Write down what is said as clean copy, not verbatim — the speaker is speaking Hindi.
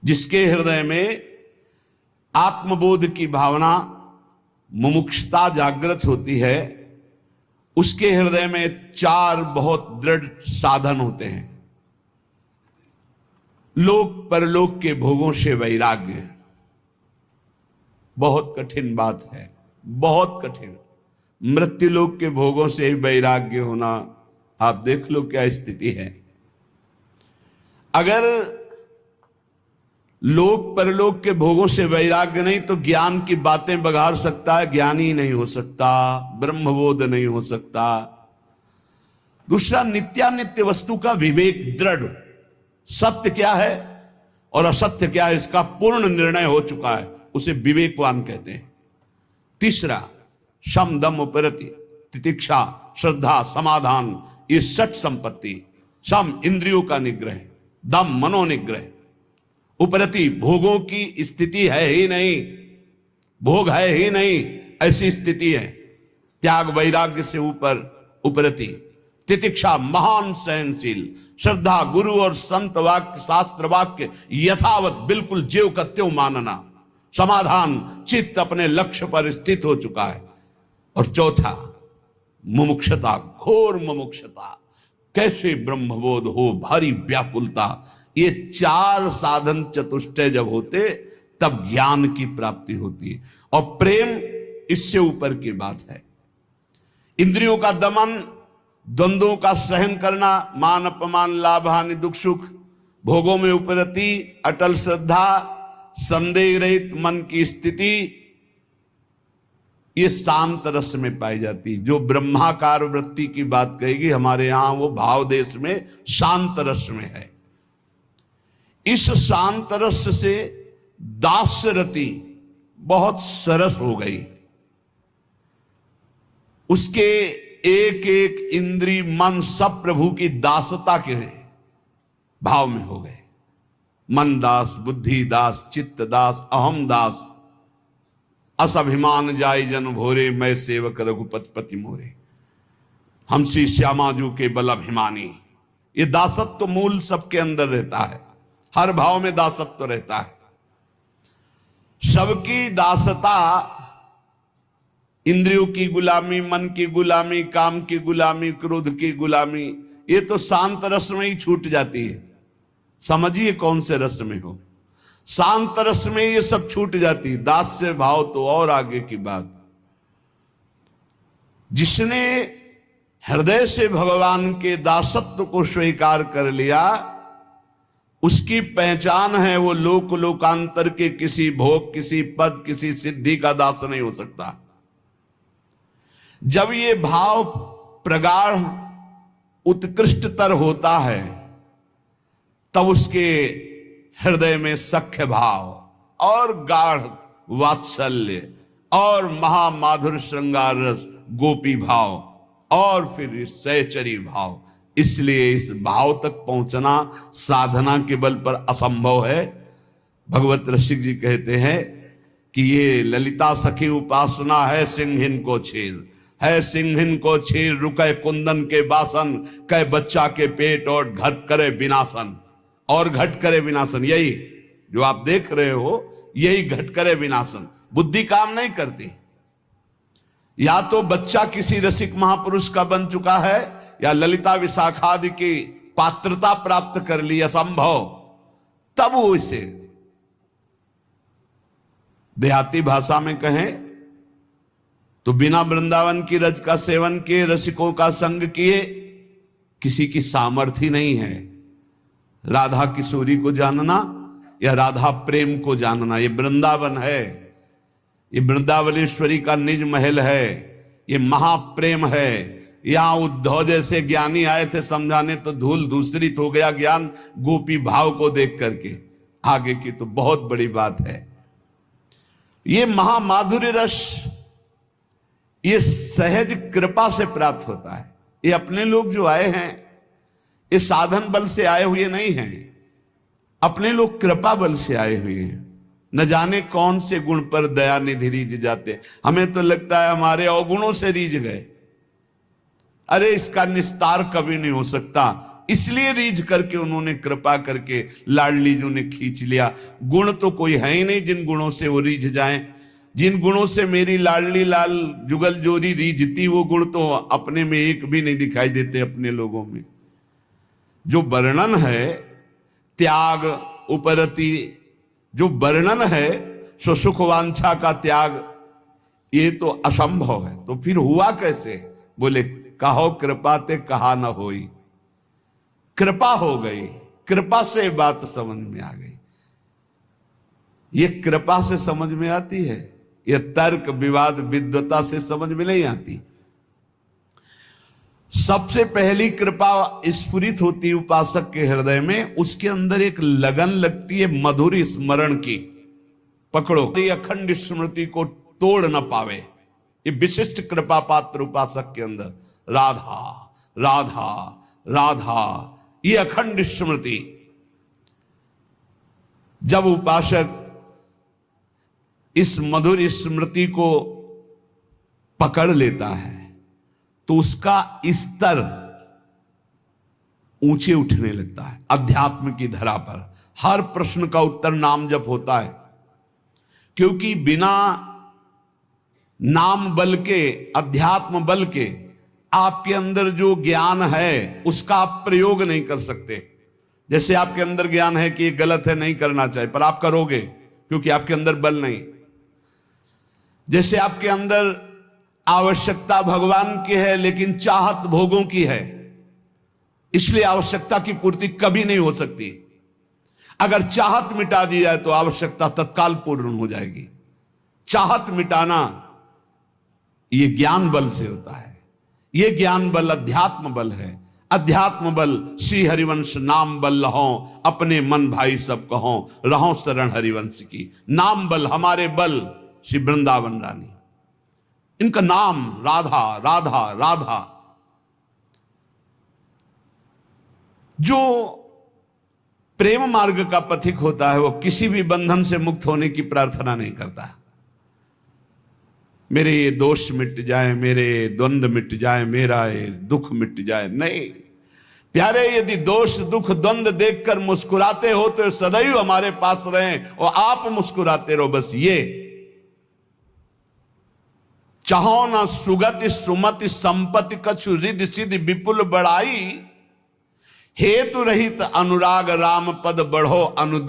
जिसके हृदय में आत्मबोध की भावना, मुमुक्षुता जागृत होती है, उसके हृदय में 4 बहुत दृढ़ साधन होते हैं। लोक परलोक के भोगों से वैराग्य, बहुत कठिन बात है, बहुत कठिन। मृत्युलोक के भोगों से ही वैराग्य होना, आप देख लो क्या स्थिति है। अगर लोक परलोक के भोगों से वैराग्य नहीं तो ज्ञान की बातें बघार सकता है, ज्ञानी नहीं हो सकता, ब्रह्मबोध नहीं हो सकता। दूसरा, नित्यानित्य वस्तु का विवेक दृढ़, सत्य क्या है और असत्य क्या है इसका पूर्ण निर्णय हो चुका है, उसे विवेकवान कहते हैं। तीसरा, शम दम उपरति, तितिक्षा, श्रद्धा, समाधान, ये 6 संपत्ति। शम इंद्रियों का निग्रह, दम मनोनिग्रह, उपरति भोगों की स्थिति है ही नहीं, भोग है ही नहीं, ऐसी स्थिति है, त्याग वैराग्य से ऊपर उपरति। तितिक्षा महान सहनशील, श्रद्धा गुरु और संत वाक्य शास्त्र वाक्य यथावत बिल्कुल ज्यों का त्यों मानना, समाधान चित्त अपने लक्ष्य पर स्थित हो चुका है। और चौथा, मुमुक्षता, घोर मुमुक्षता, कैसे ब्रह्मबोध हो, भारी व्याकुलता। ये 4 साधन चतुष्टय जब होते तब ज्ञान की प्राप्ति होती है। और प्रेम इससे ऊपर की बात है। इंद्रियों का दमन, द्वंद्वों का सहन करना, मान अपमान लाभ हानि दुख सुख, भोगों में उपरति, अटल श्रद्धा, संदेह रहित मन की स्थिति, ये शांत रस में पाई जाती। जो ब्रह्माकार वृत्ति की बात कहेगी हमारे यहां, वो भाव देश में शांत रस में है। इस शांत रस से दास्यरति बहुत सरस हो गई, उसके एक एक इंद्री मन सब प्रभु की दासता के भाव में हो गए। मन दास, बुद्धि दास, चित्त दास, अहम दास, असभिमान जाय जन भोरे, मैं सेवक रघुपति पति मोरे, हम श्री श्यामाजू के बल अभिमानी। ये दासत्व मूल सबके अंदर रहता है, हर भाव में दासत्व रहता है। सबकी दासता, इंद्रियों की गुलामी, मन की गुलामी, काम की गुलामी, क्रोध की गुलामी, ये तो शांत रस में ही छूट जाती है। समझिए कौन से रस में हो, शांत रस में ये सब छूट जाती। दास्य भाव तो और आगे की बात। जिसने हृदय से भगवान के दासत्व को स्वीकार कर लिया, उसकी पहचान है वो लोक लोकांतर के किसी भोग, किसी पद, किसी सिद्धि का दास नहीं हो सकता। जब ये भाव प्रगाढ़ उत्कृष्टतर होता है तब उसके हृदय में सख्य भाव और गाढ़ वात्सल्य और महामाधुर श्रृंगार रस, गोपी भाव और फिर सहचरी भाव। इसलिए इस भाव तक पहुंचना साधना के बल पर असंभव है। भगवत रसिक जी कहते हैं कि ये ललिता सखी उपासना है सिंहिन को छेर, है सिंहिन को छेर, रुके कुंदन के बासन, कह बच्चा के पेट और घट करे विनाशन। और घट करे विनाशन, यही जो आप देख रहे हो, यही घट करे विनाशन। बुद्धि काम नहीं करती। या तो बच्चा किसी रसिक महापुरुष का बन चुका है या ललिता विशाखादि की पात्रता प्राप्त कर ली, असंभव, तब वो इसे देहाती भाषा में कहें तो बिना वृंदावन की रज का सेवन किए, रसिकों का संग किए, किसी की सामर्थ्य नहीं है राधा किशोरी को जानना या राधा प्रेम को जानना। ये वृंदावन है, ये वृंदावनेश्वरी का निज महल है, ये महाप्रेम है। यहां उद्धव जैसे ज्ञानी आए थे समझाने तो धूल धूसरित हो गया ज्ञान गोपी भाव को देख करके। आगे की तो बहुत बड़ी बात है। ये महामाधुर्य रस ये सहज कृपा से प्राप्त होता है। ये अपने लोग जो आए हैं ये साधन बल से आए हुए नहीं हैं, अपने लोग कृपा बल से आए हुए हैं। न जाने कौन से गुण पर दया निधि रीझ जाते। हमें तो लगता है हमारे अवगुणों से रीझ गए। अरे इसका निस्तार कभी नहीं हो सकता। इसलिए रीझ करके उन्होंने कृपा करके लाडली जी ने खींच लिया। गुण तो कोई है ही नहीं जिन गुणों से वो रीझ जाएं। जिन गुणों से मेरी लाडली लाल जुगल जोरी रीझती, वो गुण तो अपने में एक भी नहीं दिखाई देते अपने लोगों में। जो वर्णन है त्याग उपरति, जो वर्णन है सुसुख वांछा का त्याग, ये तो असंभव है। तो फिर हुआ कैसे? बोले कहो कृपा ते कहा न होई। कृपा हो गई, कृपा से बात समझ में आ गई। ये कृपा से समझ में आती है, ये तर्क विवाद विद्वता से समझ में नहीं आती। सबसे पहली कृपा स्फुरित होती है उपासक के हृदय में, उसके अंदर एक लगन लगती है मधुर स्मरण की। पकड़ो, ये अखंड स्मृति को तोड़ न पावे, ये विशिष्ट कृपा पात्र उपासक के अंदर राधा राधा राधा, ये अखंड स्मृति। जब उपासक इस मधुर स्मृति को पकड़ लेता है तो उसका स्तर ऊंचे उठने लगता है। अध्यात्म की धरा पर हर प्रश्न का उत्तर नाम जप होता है, क्योंकि बिना नाम बल के, अध्यात्म बल के आपके अंदर जो ज्ञान है उसका आप प्रयोग नहीं कर सकते। जैसे आपके अंदर ज्ञान है कि ये गलत है, नहीं करना चाहिए, पर आप करोगे क्योंकि आपके अंदर बल नहीं। जैसे आपके अंदर आवश्यकता भगवान की है लेकिन चाहत भोगों की है, इसलिए आवश्यकता की पूर्ति कभी नहीं हो सकती। अगर चाहत मिटा दी जाए तो आवश्यकता तत्काल पूर्ण हो जाएगी। चाहत मिटाना ये ज्ञान बल से होता है। ये ज्ञान बल अध्यात्म बल है। अध्यात्म बल श्री हरिवंश नाम बल लहो, अपने मन भाई सब कहो, रहो शरण हरिवंश की। नाम बल हमारे बल श्री वृंदावन रानी, इनका नाम राधा राधा राधा। जो प्रेम मार्ग का पथिक होता है वो किसी भी बंधन से मुक्त होने की प्रार्थना नहीं करता। मेरे ये दोष मिट जाए, मेरे द्वंद्व मिट जाए, मेरा ये दुख मिट जाए, नहीं प्यारे। यदि दोष दुख द्वंद्व देखकर मुस्कुराते हो तो सदैव हमारे पास रहें और आप मुस्कुराते रहो। बस ये चाहो ना सुगति सुमति संपत्ति कछु रिद्धि सिद्धि विपुल बढ़ाई, हेतु रहित अनुराग राम पद बढ़ो अनुदिन।